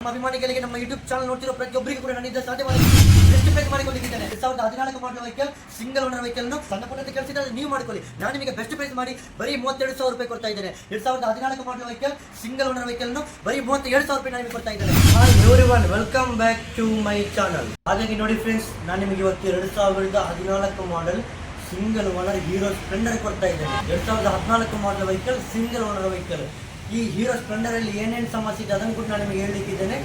ನಮ್ಮ ಅಭಿಮಾನಿಗಳಿಗೆ ನಮ್ಮ ಯೂಟ್ಯೂಬ್ ಚಾನಲ್ ನೋಡ್ತಿರೋ ಪ್ರತಿಯೊಬ್ಬರಿಗೂ ಕೂಡ ನನ್ನಿಂದ ಸಾಧ್ಯವಾದ ಬೆಸ್ಟ್ ಪ್ರೈಸ್ ಮಾಡಿಕೊಂಡಿದ್ದೇನೆ. 2014 model vehicle single owner vehicle ಸಣ್ಣ ಪುಟ್ಟ ಕೆಲಸ ನೀವು ಮಾಡ್ಕೊಳ್ಳಿ. ನಾನು ನಿಮಗೆ ಬೆಸ್ಟ್ ಪ್ರೈಸ್ ಮಾಡಿ ಬರೀ 32,000 ರೂಪಾಯಿ ಕೊಡ್ತಾ ಇದ್ದೇನೆ. 2014 model vehicle single owner vehicle ಬರೀ 37,000 ರೂಪಾಯಿ ನಾನು ನಿಮಗೆ ಕೊಡ್ತಾ ಇದ್ದೇನೆ. Hi everyone, welcome back to my channel. ಹಾಗಾಗಿ ನೋಡಿ ಫ್ರೆಂಡ್ಸ್, ನಾನು ನಿಮಗೆ ಇವತ್ತು 2014 model single owner Hero Splendor ಕೊಡ್ತಾ ಇದ್ದೇನೆ. 2014 model vehicle single owner vehicle. ಈ ಹೀರೋ ಸ್ಪ್ಲೆಂಡರ್ ಅಲ್ಲಿ ಏನೇನು ಸಮಸ್ಯೆ ಇದೆ ಅದನ್ನು ಕೂಡ ನಾನು ನಿಮಗೆ ಹೇಳಲಿಕ್ಕಿದ್ದೇನೆ.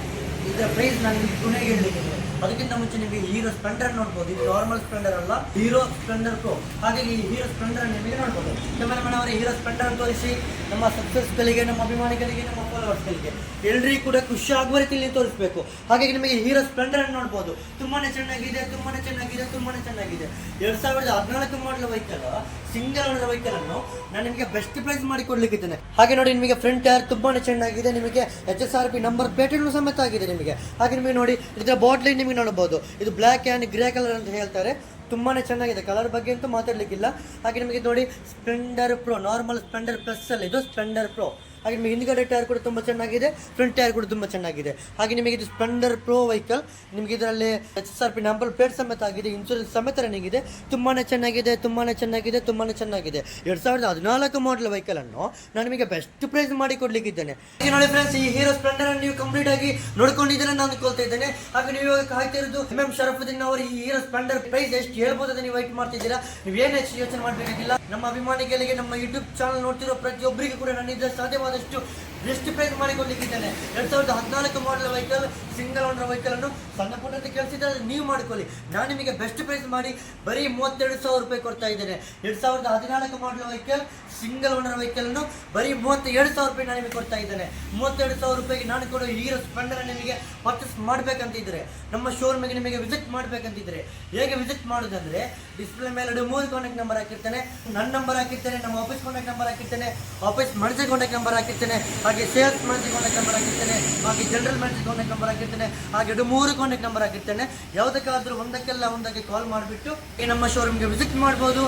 ಇದರ ಪ್ರೈಸ್ ನಾನು ನಿಮಗೆ ಕೊನೆಗೆ ಹೇಳಲಿಕ್ಕಿದ್ದೇನೆ. ಅದಕ್ಕಿಂತ ಮುಂಚೆ ನಿಮಗೆ ಹೀರೋ ಸ್ಪ್ಲೆಂಡರ್ ನೋಡ್ಬೋದು. ಇದು ನಾರ್ಮಲ್ ಸ್ಪ್ಲೆಂಡರ್ ಅಲ್ಲ, ಹೀರೋ ಸ್ಪ್ಲೆಂಡರ್ ಪ್ರೋ. ಹಾಗಾಗಿ ಈ ಹೀರೋ ಸ್ಪ್ಲೆಂಡರ್ ನಿಮಗೆ ನೋಡ್ಬೋದು. ಕ್ಯಾಮರಾಮನ್ ಹೀರೋ ಸ್ಪ್ಲೆಂಡರ್ ತೋರಿಸಿ ನಮ್ಮ ಸಕ್ಸಸ್ಗಳಿಗೆ, ನಮ್ಮ ಅಭಿಮಾನಿಗಳಿಗೆ, ನಮ್ಮ ಫಾಲೋವರ್ಸ್ಗಳಿಗೆ ಎಲ್ಲರಿಗೂ ಕೂಡ ಖುಷಿ ಆಗುವ ರೀತಿಯಲ್ಲಿ ತೋರಿಸಬೇಕು. ಹಾಗಾಗಿ ನಿಮಗೆ ಹೀರೋ ಸ್ಪ್ಲೆಂಡರ್ ಅನ್ನು ನೋಡ್ಬೋದು. ತುಂಬಾನೇ ಚೆನ್ನಾಗಿದೆ, ತುಂಬಾನೇ ಚೆನ್ನಾಗಿದೆ, ತುಂಬಾನೇ ಚೆನ್ನಾಗಿದೆ. 2014 model vehicle single owner vehicle ಅನ್ನು ನಾನು ನಿಮಗೆ ಬೆಸ್ಟ್ ಪ್ರೈಸ್ ಮಾಡಿ ಕೊಡ್ಲಿಕ್ಕಿದ್ದೇನೆ. ಹಾಗೆ ನೋಡಿ, ನಿಮಗೆ ಫ್ರಂಟ್ ಟೈರ್ ತುಂಬಾನೇ ಚೆನ್ನಾಗಿದೆ. ನಿಮಗೆ HSRP ನಂಬರ್ ಪ್ಲೇಟ್ ಸಮೇತ ಆಗಿದೆ ನಿಮಗೆ. ಹಾಗೆ ನಿಮಗೆ ನೋಡಿ, ಇದರ ಬಾಟ್ಲಿ ನಿಮಗೆ ನೋಡಬಹುದು. ಇದು ಬ್ಲ್ಯಾಕ್ ಆ್ಯಂಡ್ ಗ್ರೇ ಕಲರ್ ಅಂತ ಹೇಳ್ತಾರೆ. ತುಂಬಾನೇ ಚೆನ್ನಾಗಿದೆ. ಕಲರ್ ಬಗ್ಗೆ ಅಂತೂ ಮಾತಾಡ್ಲಿಕ್ಕಿಲ್ಲ. ಹಾಗೆ ನಿಮಗೆ ನೋಡಿ, Splendor pro, normal Splendor plus ಅಲ್ಲಿ ಇದು ಸ್ಪ್ಲೆಂಡರ್ ಪ್ರೋ. ಹಾಗೆ ನಿಮಗೆ ಹಿಂದ್ಗಡೆ ಟೈರ್ ಕೂಡ ತುಂಬ ಚೆನ್ನಾಗಿದೆ, ಫ್ರಂಟ್ ಟೈರ್ ಕೂಡ ತುಂಬ ಚೆನ್ನಾಗಿದೆ. ಹಾಗೆ ನಿಮಗೆ ಇದು ಸ್ಪ್ಲೆಂಡರ್ ಪ್ರೋ ವೆಹಿಕಲ್. ನಿಮಗೆ ಇದರಲ್ಲಿ HSRP ನಂಬರ್ ಪ್ಲೇಟ್ ಸಮೇತ ಆಗಿದೆ, ಇನ್ಶೂರೆನ್ಸ್ ಸಮೇತ ರನ್ನಿಂಗ್ ಇದೆ. ತುಂಬಾನೇ ಚೆನ್ನಾಗಿದೆ, ತುಂಬಾನೇ ಚೆನ್ನಾಗಿದೆ, ತುಂಬಾನೇ ಚೆನ್ನಾಗಿದೆ. 2014 ಮಾಡಲ್ ವೆಹಿಕಲ್ ಅನ್ನು ನಾನು ನಿಮಗೆ ಬೆಸ್ಟ್ ಪ್ರೈಸ್ ಮಾಡಿ ಕೊಡ್ಲಿಕ್ಕಿದ್ದೇನೆ. ಹಾಗೆ ನೋಡಿ ಫ್ರೆಂಡ್ಸ್, ಈ ಹೀರೋ ಸ್ಪ್ಲೆಂಡರ್ ಅನ್ನು ನೀವು ಕಂಪ್ಲೀಟ್ ಆಗಿ ನೋಡ್ಕೊಂಡಿದ್ದೀರ ನಾನು ಅನ್ಕೊಳ್ತಾ ಇದ್ದೇನೆ. ಹಾಗೆ ನೀವು ಇವಾಗ ಕಾಯ್ತಿರೋದು MM ಶರಫುದ್ದೀನ್ ಅವರು ಈ ಹೀರೋ ಸ್ಪ್ಲೆಂಡರ್ ಪ್ರೈಸ್ ಎಷ್ಟು ಹೇಳ್ಬೋದು ಅಂತ ನೀವು ವೈಟ್ ಮಾಡ್ತಿದ್ದೀರಾ. ನೀವು ಏನು ಹೆಚ್ಚು ಯೋಚನೆ ಮಾಡಬೇಕಾಗಿಲ್ಲ. ನಮ್ಮ ಅಭಿಮಾನಿಗಳಿಗೆ, ನಮ್ಮ ಯೂಟ್ಯೂಬ್ ಚಾನಲ್ ನೋಡ್ತಿರೋ ಪ್ರತಿಯೊಬ್ಬರಿಗೂ ಕೂಡ ನನ್ನಿಂದ ಸಾಧ್ಯವಾದಷ್ಟು ಬೆಸ್ಟ್ ಪ್ರೈಸ್ ಮಾಡಿಕೊಂಡಿದ್ದೇನೆ. 2014 model vehicle single owner vehicle ಅನ್ನು ಸಣ್ಣ ಪುಟ್ಟ ಕೆಲಸ ನೀವು ಮಾಡ್ಕೊಳ್ಳಿ. ನಾನು ನಿಮಗೆ ಬೆಸ್ಟ್ ಪ್ರೈಸ್ ಮಾಡಿ ಬರೀ 32,000 ರೂಪಾಯಿ ಕೊಡ್ತಾ ಇದ್ದೇನೆ. 2014 model vehicle single owner vehicle ಅನ್ನು ಬರೀ 37,000 ರೂಪಾಯಿ ನಾನು ನಿಮಗೆ ಕೊಡ್ತಾ ಇದ್ದೇನೆ. 32,000 ರೂಪಾಯಿಗೆ ನಾನು ಕೊಡೋ ಹೀರೋ ಸ್ಪ್ಲೆಂಡರ್ ನಿಮಗೆ ಪರ್ಚೇಸ್ ಮಾಡಬೇಕಂತಿದ್ರೆ, ನಮ್ಮ ಶೋರೂಮಿಗೆ ನಿಮಗೆ ವಿಸಿಟ್ ಮಾಡಬೇಕಂತಿದ್ರೆ ಹೇಗೆ ವಿಸಿಟ್ ಮಾಡೋದಂದ್ರೆ, ಡಿಸ್ಪ್ಲೇ ಮೇಲೆ 3 ಕಾಂಟ್ಯಾಕ್ಟ್ ನಂಬರ್ ಹಾಕಿರ್ತೇನೆ. ನನ್ನ ನಂಬರ್ ಹಾಕಿರ್ತೇನೆ, ನಮ್ಮ ಆಫೀಸ್ ಕಾಂಟ್ಯಾಕ್ಟ್ ನಂಬರ್ ಹಾಕಿರ್ತೇನೆ, ಆಫೀಸ್ ಮ್ಯಾನೇಜರ್ ಕಾಂಟ್ಯಾಕ್ಟ್ ನಂಬರ್ ಹಾಕಿರ್ತೇನೆ, ಹಾಗೆ ಸೇಲ್ಸ್ ಮ್ಯಾನೇಜರ್ ಕಾಂಟ್ಯಾಕ್ಟ್ ನಂಬರ್ ಹಾಕಿರ್ತೇನೆ, ಹಾಗೆ ಜನರಲ್ ಮ್ಯಾನೇಜರ್ ಕಾಂಟ್ಯಾಕ್ಟ್ ನಂಬರ್ ಹಾಕಿರ್ತೇನೆ, ಹಾಗೆ 3 ಕಾಂಟ್ಯಾಕ್ಟ್ ನಂಬರ್ ಹಾಕಿರ್ತೇನೆ. ಯಾವುದಕ್ಕಾದ್ರೂ ಒಂದಕ್ಕೆ ಕಾಲ್ ಮಾಡಿಬಿಟ್ಟು ನಮ್ಮ ಶೋರೂಮ್ಗೆ ವಿಸಿಟ್ ಮಾಡ್ಬೋದು.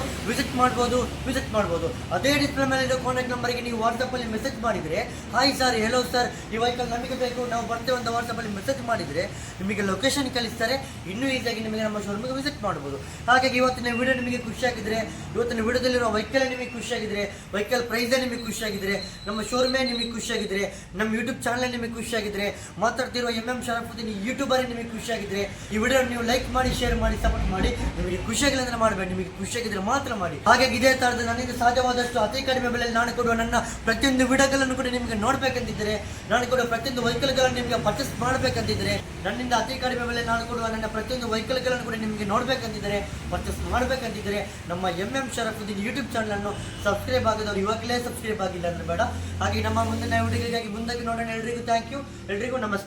ಅದೇ ಡಿಸ್ಪ್ಲೇ ಮೇಲೆ ಇರೋ ಕಾಂಟ್ಯಾಕ್ಟ್ ನಂಬರ್ಗೆ ನೀವು ವಾಟ್ಸಪ್ ಅಲ್ಲಿ ಮೆಸೇಜ್ ಮಾಡಿದ್ರೆ, ಹಾಯ್ ಸರ್, ಹೆಲೋ ಸರ್, ಈ ವೆಹಿಕಲ್ ನಮಗೆ ಬೇಕು, ನಾವು ಬರ್ತೇವೆ ಅಂತ ವಾಟ್ಸಪ್ ಅಲ್ಲಿ ಮೆಸೇಜ್ ಮಾಡಿದ್ರೆ ನಿಮಗೆ ಲೊಕೇಶನ್ ಕಳಿಸ್ತಾರೆ. ಇನ್ನೂ ಈಸಿಯಾಗಿ ನಿಮಗೆ ನಮ್ಮ ಶೋರೂಮ್ಗೆ ವಿಸಿಟ್ ಮಾಡಬಹುದು. ಹಾಗಾಗಿ ಇವತ್ತಿನ ವಿಡಿಯೋ ನಿಮಗೆ ಖುಷಿಯಾಗಿದ್ರೆ, ಇವತ್ತಿನ ವಿಡಿಯೋದಲ್ಲಿರೋ ವೆಹಿಕಲ್ ನಿಮಗೆ ಖುಷಿಯಾಗಿದ್ರೆ, ವೆಹಿಕಲ್ ಪ್ರೈಸೇ ನಿಮಗೆ ಖುಷಿಯಾಗಿದ್ರೆ, ನಮ್ಮ ಶೋರೂಮೇ ನಿಮಗೆ ಖುಷಿಯಾಗಿದ್ರೆ, ನಮ್ಮ ಯೂಟ್ಯೂಬ್ ಚಾನಲ್ ನಿಮಗೆ ಖುಷಿಯಾಗಿದ್ರೆ, ಮಾತಾಡ್ತಿರೋ MM ಶರಫುದ್ದೀನ್ ಯೂಟ್ಯೂಬರ್ ನಿಮಗೆ ಖುಷಿಯಾಗಿದ್ರೆ, ಈ ವಿಡಿಯೋ ನೀವು ಲೈಕ್ ಮಾಡಿ, ಶೇರ್ ಮಾಡಿ, ಸಪೋರ್ಟ್ ಮಾಡಿ. ನಿಮಗೆ ಖುಷಿಯಾಗಿಲ್ಲ ಅಂದ್ರೆ ಮಾಡಬೇಡಿ, ನಿಮಗೆ ಖುಷಿಯಾಗಿದ್ರೆ ಮಾತ್ರ ಮಾಡಿ. ಹಾಗಾಗಿ ಇದೇ ತರದ ನನ್ನಿಂದ ಸಾಧ್ಯವಾದಷ್ಟು ಅತಿ ಕಡಿಮೆ ಬೆಲೆಯಲ್ಲಿ ನಾನು ಕೊಡುವ ನನ್ನ ಪ್ರತಿಯೊಂದು ವಿಡಿಯೋಗಳನ್ನು ಕೂಡ ನಿಮಗೆ ನೋಡ್ಬೇಕಂತಿದ್ರೆ, ನಾನು ಕೊಡುವ ಪ್ರತಿಯೊಂದು ವೆಹಿಕಲ್ಗಳನ್ನು ನಿಮಗೆ ಪರ್ಚೇಸ್ ಮಾಡಬೇಕಂತಿದ್ರೆ, ನನ್ನಿಂದ ಅತಿ ಕಡಿಮೆ ಬೆಲೆ ನಾನು ಕೊಡುವ ನನ್ನ ಪ್ರತಿಯೊಂದು ವೆಹಿಕಲ್ಗಳನ್ನು ಕೂಡ ನಿಮಗೆ ನೋಡ್ಬೇಕಂತಿದ್ರೆ, ಪರ್ಚೇಸ್ ಮಾಡಬೇಕಂತಿದ್ರೆ, ನಮ್ಮ MM ಶರಫುದ್ದೀನ್ ಯೂಟ್ಯೂಬ್ ಚಾನಲ್ ಅನ್ನು ಸಬ್ಸ್ಕ್ರೈಬ್ ಆಗಿದವರು ಇವಾಗಲೇ ಸಬ್ಸ್ಕ್ರೈಬ್ ಆಗಿಲ್ಲ ಅಂದ್ರೆ ಬೇಡ. ಹಾಗೆ ನಮ್ಮ ಮುಂದಿನ ವಿಡಿಯೋಗಾಗಿ ಮುಂದಕ್ಕೆ ನೋಡೋಣ. ಎಲ್ರಿಗೂ ಥ್ಯಾಂಕ್ ಯು, ಎಲ್ರಿಗೂ ನಮಸ್ತೆ.